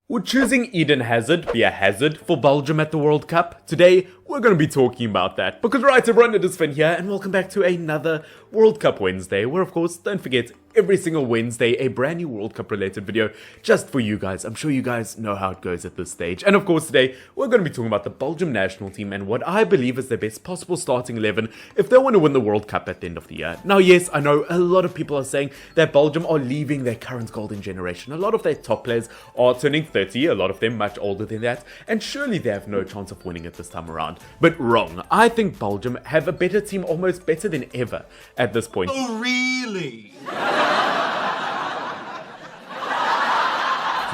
Would choosing Eden Hazard be a hazard for Belgium at the World Cup? Today, we're going to be talking about that. Because right, everyone, it is Finn here, and welcome back to another World Cup Wednesday, where of course, don't forget, every single Wednesday, a brand new World Cup related video just for you guys. I'm sure you guys know how it goes at this stage. And of course, today, we're going to be talking about the Belgium national team and what I believe is their best possible starting 11 if they want to win the World Cup at the end of the year. Now, yes, I know a lot of people are saying that Belgium are leaving their current golden generation. A lot of their top players are turning 30, a lot of them much older than that, and surely they have no chance of winning it this time around. But wrong. I think Belgium have a better team, almost better than ever at this point. Oh, really?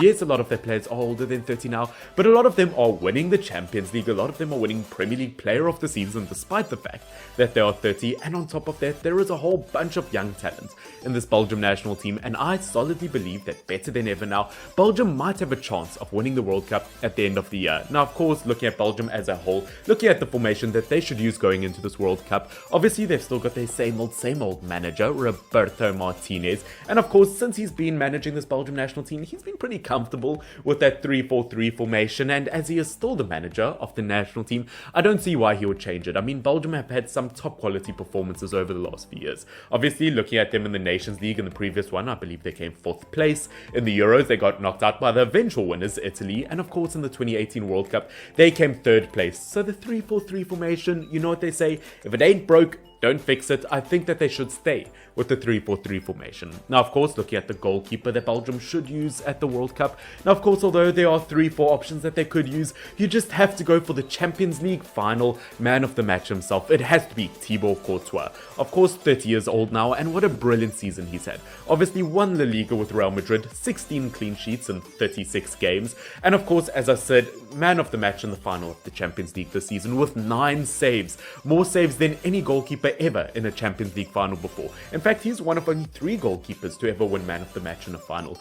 Yes, a lot of their players are older than 30 now, but a lot of them are winning the Champions League, a lot of them are winning Premier League Player of the Season despite the fact that they are 30, and on top of that, there is a whole bunch of young talent in this Belgium national team, and I solidly believe that better than ever now, Belgium might have a chance of winning the World Cup at the end of the year. Now, of course, looking at Belgium as a whole, looking at the formation that they should use going into this World Cup, obviously they've still got their same old manager, Roberto Martinez, and of course, since he's been managing this Belgium national team, he's been pretty comfortable with that 3-4-3 formation, and as he is still the manager of the national team, I don't see why he would change it. I mean, Belgium have had some top quality performances over the last few years. Obviously, looking at them in the Nations League in the previous one, I believe they came 4th place. In the Euros, they got knocked out by the eventual winners, Italy, and of course in the 2018 World Cup, they came 3rd place. So the 3-4-3 formation, you know what they say, if it ain't broke, don't fix it. I think that they should stay with the 3-4-3 formation. Now, of course, looking at the goalkeeper that Belgium should use at the World Cup. Now, of course, although there are 3-4 options that they could use, you just have to go for the Champions League final man of the match himself. It has to be Thibaut Courtois. Of course, 30 years old now, and what a brilliant season he's had. Obviously, won La Liga with Real Madrid, 16 clean sheets in 36 games. And of course, as I said, man of the match in the final of the Champions League this season with 9 saves. More saves than any goalkeeper ever in a Champions League final before. In fact, he's one of only 3 goalkeepers to ever win man of the match in a final.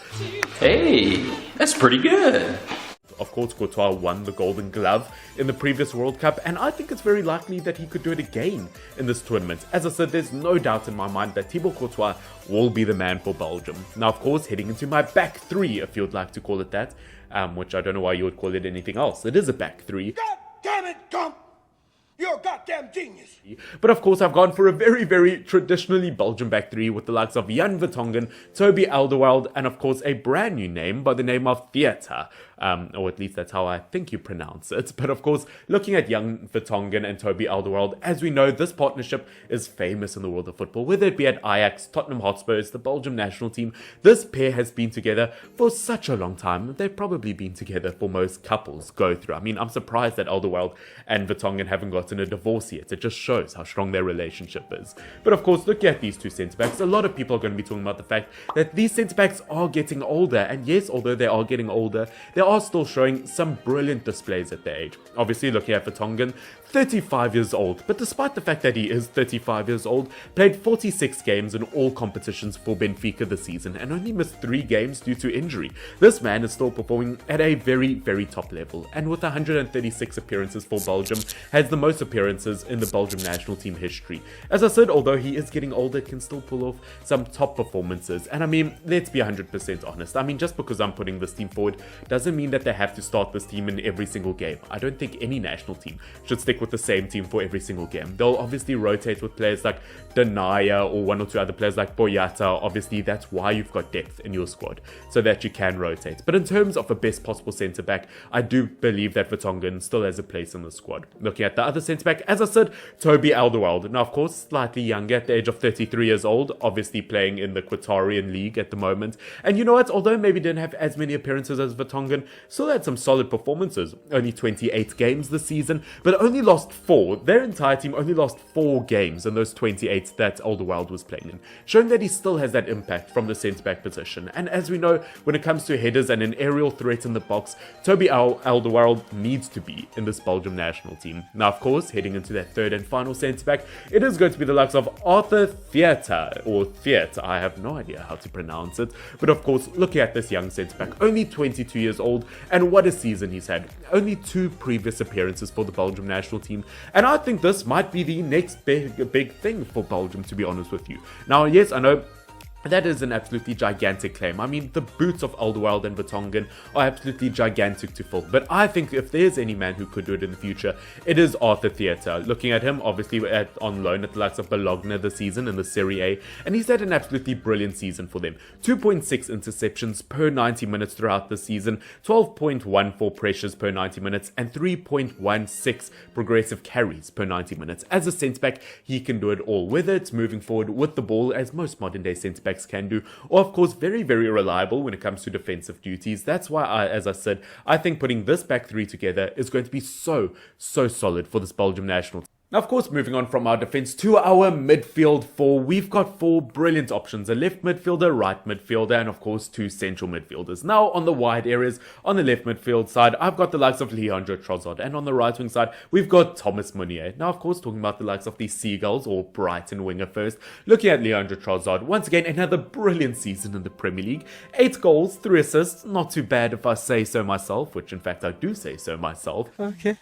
Hey, that's pretty good. Of course, Courtois won the Golden Glove in the previous World Cup, and I think it's very likely that he could do it again in this tournament. As I said, there's no doubt in my mind that Thibaut Courtois will be the man for Belgium. Now, of course, heading into my back 3, if you'd like to call it that, which I don't know why you would call it anything else. It is a back 3. God damn it, Gump! You're a goddamn genius! But of course, I've gone for a very traditionally Belgian back 3 with the likes of Jan Vertonghen, Toby Alderweireld, and of course a brand new name by the name of Theater. Or at least that's how I think you pronounce it. But of course, looking at young Vertonghen and Toby Alderweireld, as we know, this partnership is famous in the world of football. Whether it be at Ajax, Tottenham Hotspurs, the Belgium national team, this pair has been together for such a long time. They've probably been together for most couples go through. I mean, I'm surprised that Alderweireld and Vertonghen haven't gotten a divorce yet. It just shows how strong their relationship is. But of course, looking at these two centre-backs, a lot of people are going to be talking about the fact that these centre-backs are getting older. And yes, although they are getting older, they are still showing some brilliant displays at their age. Obviously, looking at Vertonghen, 35 years old, but despite the fact that he is 35 years old, played 46 games in all competitions for Benfica this season and only missed 3 games due to injury. This man is still performing at a very top level, and with 136 appearances for Belgium, has the most appearances in the Belgium national team history. As I said, although he is getting older, can still pull off some top performances. And I mean, let's be 100% honest. I mean, just because I'm putting this team forward doesn't mean that they have to start this team in every single game. I don't think any national team should stick with the same team for every single game. They'll obviously rotate with players like Denaya or 1 or 2 other players like Boyata. Obviously, that's why you've got depth in your squad, so that you can rotate. But in terms of a best possible centre-back, I do believe that Vertonghen still has a place in the squad. Looking at the other centre-back, as I said, Toby Alderweireld. Now, of course, slightly younger at the age of 33 years old, obviously playing in the Qatar League at the moment. And you know what? Although maybe didn't have as many appearances as Vertonghen, still had some solid performances. Only 28 games this season, but only lost 4. Their entire team only lost 4 games in those 28 that Alderweireld was playing in, showing that he still has that impact from the centre-back position. And as we know, when it comes to headers and an aerial threat in the box, Toby Alderweireld needs to be in this Belgium national team. Now, of course, heading into that 3rd and final centre-back, it is going to be the likes of Arthur Theater, or Theater, I have no idea how to pronounce it. But of course, looking at this young centre-back, only 22 years old, and what a season he's had. Only 2 previous appearances for the Belgium national team, and I think this might be the next big thing for Belgium, to be honest with you. Now, yes, I know That is an absolutely gigantic claim. I mean, the boots of Alderweireld and Vertonghen are absolutely gigantic to fill. But I think if there's any man who could do it in the future, it is Arthur Theatre. Looking at him, obviously on loan at the likes of Bologna this season in the Serie A, and he's had an absolutely brilliant season for them. 2.6 interceptions per 90 minutes throughout the season, 12.14 pressures per 90 minutes, and 3.16 progressive carries per 90 minutes. As a centre-back, he can do it all, whether it's moving forward with the ball, as most modern-day centre-backs can do, or of course very reliable when it comes to defensive duties. That's why as I said, I think putting this back three together is going to be so solid for this Belgium national team. Now, of course, moving on from our defense to our midfield four, we've got four brilliant options: a left midfielder, right midfielder, and of course 2 central midfielders. Now, on the wide areas, on the left midfield side, I've got the likes of Eden Hqvazard, and on the right wing side, we've got Thomas Meunier. Now, of course, talking about the likes of the Seagulls, or Brighton winger first, looking at Eden Hqvazard, once again, another brilliant season in the Premier League. 8 goals, 3 assists, not too bad if I say so myself, which in fact I do say so myself. Okay.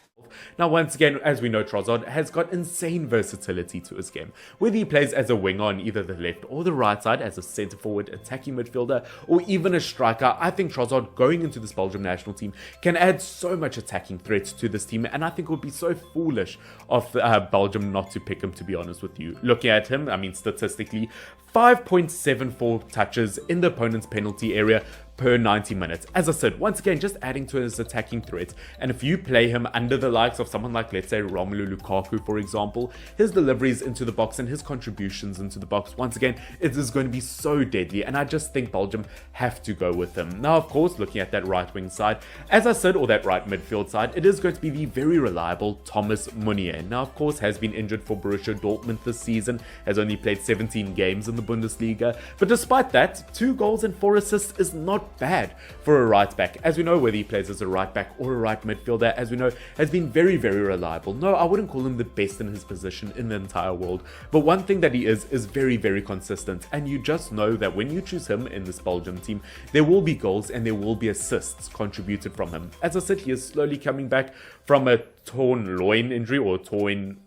Now, once again, as we know, Trossard has got insane versatility to his game. Whether he plays as a winger on either the left or the right side, as a centre-forward, attacking midfielder, or even a striker, I think Trossard going into this Belgium national team can add so much attacking threat to this team, and I think it would be so foolish of Belgium not to pick him, to be honest with you. Looking at him, I mean, statistically, 5.74 touches in the opponent's penalty area per 90 minutes. As I said, once again, just adding to his attacking threat. And if you play him under the likes of someone like, let's say, Romelu Lukaku, for example, his deliveries into the box and his contributions into the box, once again, it is going to be so deadly. And I just think Belgium have to go with him. Now, of course, looking at that right wing side, as I said, or that right midfield side, it is going to be the very reliable Thomas Meunier. Now, of course, has been injured for Borussia Dortmund this season, has only played 17 games in the Bundesliga. But despite that, 2 goals and 4 assists is not bad for a right back. As we know, whether he plays as a right back or a right midfielder, as we know, has been very reliable. No, I wouldn't call him the best in his position in the entire world, but one thing that he is very consistent, and you just know that when you choose him in this Belgium team, there will be goals and there will be assists contributed from him. As I said, he is slowly coming back from a torn loin injury, or torn,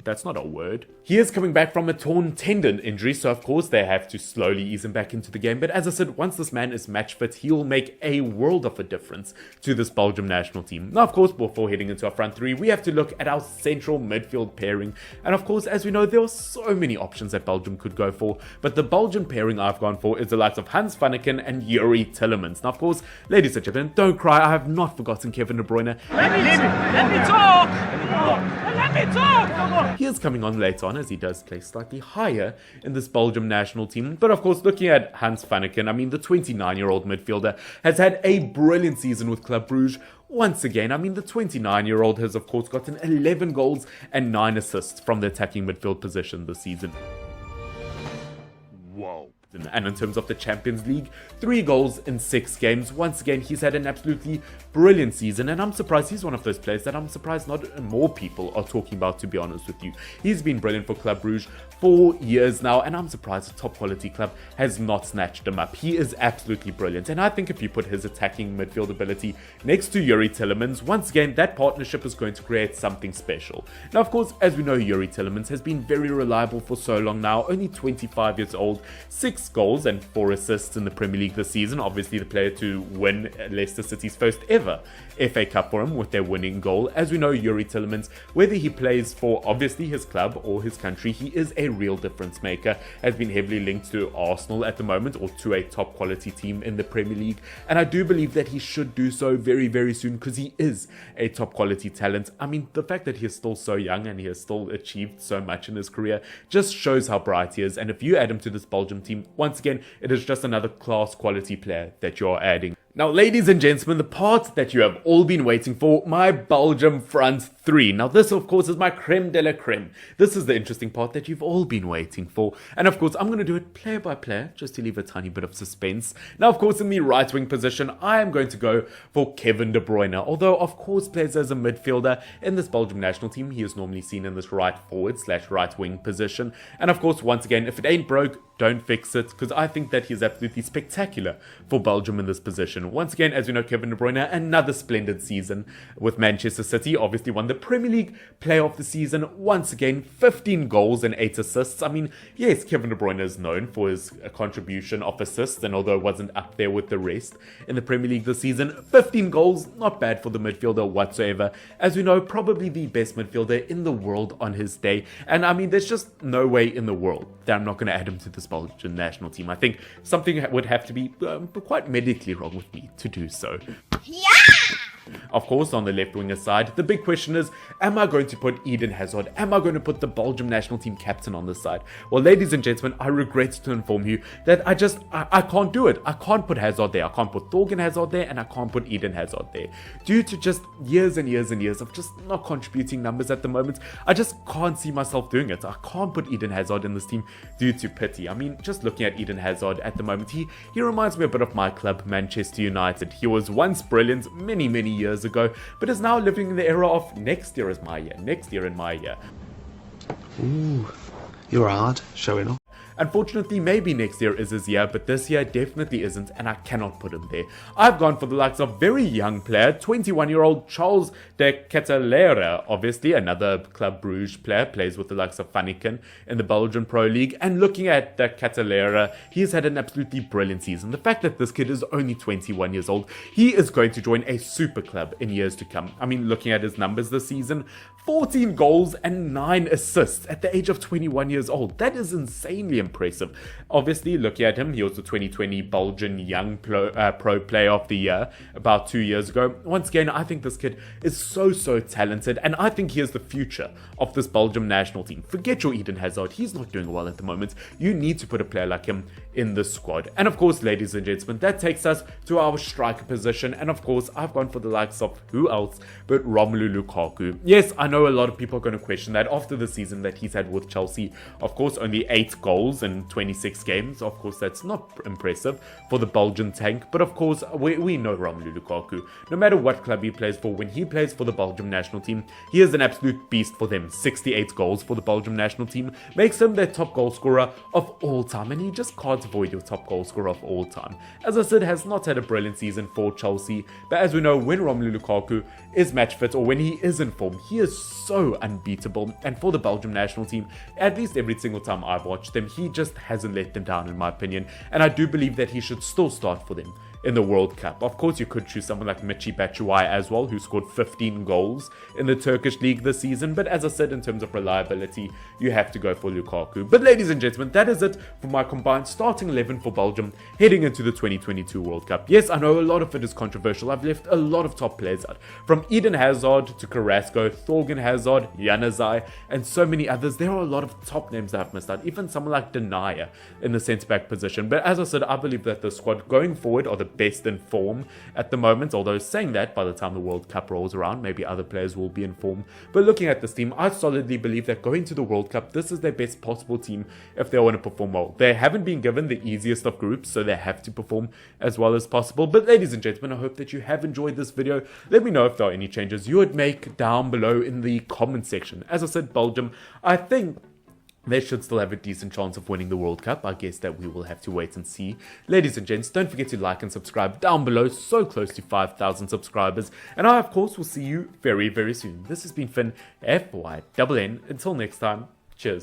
that's not a word. He is coming back from a torn tendon injury, so of course they have to slowly ease him back into the game. But as I said, once this man is match fit, he'll make a world of a difference to this Belgium national team. Now, of course, before heading into our front three, we have to look at our central midfield pairing. And of course, as we know, there are so many options that Belgium could go for, but the Belgian pairing I've gone for is the likes of Hans Vanaken and Yuri Tielemans. Now, of course, ladies and gentlemen, don't cry, I have not forgotten Kevin De Bruyne. Let me talk! Let me talk! He is coming on later on, as he does play slightly higher in this Belgium national team. But of course, looking at Hans Vanaken, I mean, the 29-year-old midfielder has had a brilliant season with Club Brugge. Once again, I mean, the 29-year-old has of course gotten 11 goals and 9 assists from the attacking midfield position this season. Whoa. And in terms of the Champions League, 3 goals in 6 games. Once again, he's had an absolutely brilliant season, and I'm surprised he's one of those players that I'm surprised not more people are talking about, to be honest with you. He's been brilliant for Club Brugge 4 years now, and I'm surprised a top quality club has not snatched him up. He is absolutely brilliant, and I think if you put his attacking midfield ability next to Yuri Tielemans, once again, that partnership is going to create something special. Now, of course, as we know, Yuri Tielemans has been very reliable for so long now, only 25 years old, 6 goals and 4 assists in the Premier League this season. Obviously the player to win Leicester City's first ever FA Cup for him with their winning goal. As we know, Yuri Tielemans, whether he plays for obviously his club or his country, he is a real difference maker, has been heavily linked to Arsenal at the moment, or to a top quality team in the Premier League, and I do believe that he should do so very soon, because he is a top quality talent. I mean, the fact that he is still so young and he has still achieved so much in his career just shows how bright he is, and if you add him to this Belgium team, once again, it is just another class quality player that you're adding. Now, ladies and gentlemen, the part that you have all been waiting for, my Belgium front three. Now, this, of course, is my creme de la creme. This is the interesting part that you've all been waiting for. And, of course, I'm going to do it player by player, just to leave a tiny bit of suspense. Now, of course, in the right wing position, I am going to go for Kevin De Bruyne. Although, of course, plays as a midfielder in this Belgium national team, he is normally seen in this right forward / right wing position. And, of course, once again, if it ain't broke, don't fix it, because I think that he's absolutely spectacular for Belgium in this position. Once again, as you know, Kevin De Bruyne, another splendid season with Manchester City, obviously won the the Premier League player of the season, once again, 15 goals and 8 assists. I mean, yes, Kevin De Bruyne is known for his contribution of assists, and although it wasn't up there with the rest in the Premier League this season, 15 goals, not bad for the midfielder whatsoever. As we know, probably the best midfielder in the world on his day. And I mean, there's just no way in the world that I'm not going to add him to this Belgian national team. I think something would have to be quite medically wrong with me to do so. Yeah! Of course, on the left winger side, the big question is, am I going to put Eden Hqvazard? Am I going to put the Belgium national team captain on this side? Well, ladies and gentlemen, I regret to inform you that I can't do it. I can't put Hazard there. I can't put Thorgan Hazard there, and I can't put Eden Hqvazard there. Due to just years and years and years of just not contributing numbers at the moment, I just can't see myself doing it. I can't put Eden Hqvazard in this team due to pity. I mean, just looking at Eden Hqvazard at the moment, he reminds me a bit of my club, Manchester United. He was once brilliant many years ago, but is now living in the era of next year is my year, next year in my year. Ooh, you're hard, showing off. Unfortunately, maybe next year is his year, but this year definitely isn't, and I cannot put him there. I've gone for the likes of very young player, 21-year-old Charles de Ketelaere, obviously another Club Bruges player, plays with the likes of Fanneken in the Belgian Pro League, and looking at de Ketelaere, he's had an absolutely brilliant season. The fact that this kid is only 21 years old, he is going to join a super club in years to come. I mean, looking at his numbers this season, 14 goals and 9 assists at the age of 21 years old. That is insanely impressive. Obviously, looking at him, he was the 2020 Belgian Young Pro Player of the Year about 2 years ago. Once again, I think this kid is so talented, and I think he is the future of this Belgium national team. Forget your Eden Hqvazard. He's not doing well at the moment. You need to put a player like him in the squad. And of course, ladies and gentlemen, that takes us to our striker position. And of course, I've gone for the likes of who else but Romelu Lukaku. Yes, I know a lot of people are going to question that after the season that he's had with Chelsea. Of course, only 8 goals in 26 games. Of course, that's not impressive for the Belgian tank. But of course, we know Romelu Lukaku. No matter what club he plays for, when he plays for the Belgium national team, he is an absolute beast for them. 68 goals for the Belgium national team makes him their top goal scorer of all time. And you just can't avoid your top goal scorer of all time. As I said, has not had a brilliant season for Chelsea. But as we know, when Romelu Lukaku is match fit or when he is in form, he is so unbeatable. And for the Belgium national team, at least every single time I've watched them, he just hasn't let them down in my opinion. And I do believe that he should still start for them in the World Cup. Of course, you could choose someone like Michy Batshuayi as well, who scored 15 goals in the Turkish league this season. But as I said, in terms of reliability, you have to go for Lukaku. But ladies and gentlemen, that is it for my combined starting 11 for Belgium heading into the 2022 World Cup. Yes, I know a lot of it is controversial. I've left a lot of top players out. From Eden Hqvazard to Carrasco, Thorgan Hazard, Januzaj, and so many others. There are a lot of top names that I've missed out. Even someone like Denayer in the centre-back position. But as I said, I believe that the squad going forward are the best in form at the moment, although saying that, by the time the World Cup rolls around, maybe other players will be in form. But looking at this team, I solidly believe that going to the World Cup, this is their best possible team if they want to perform well. They haven't been given the easiest of groups, so they have to perform as well as possible. But ladies and gentlemen, I hope that you have enjoyed this video. Let me know if there are any changes you would make down below in the comment section. As I said, Belgium, I think they should still have a decent chance of winning the World Cup. I guess that we will have to wait and see. Ladies and gents, don't forget to like and subscribe down below. So close to 5,000 subscribers. And I, of course, will see you very soon. This has been Finn, FYNN. Until next time, cheers.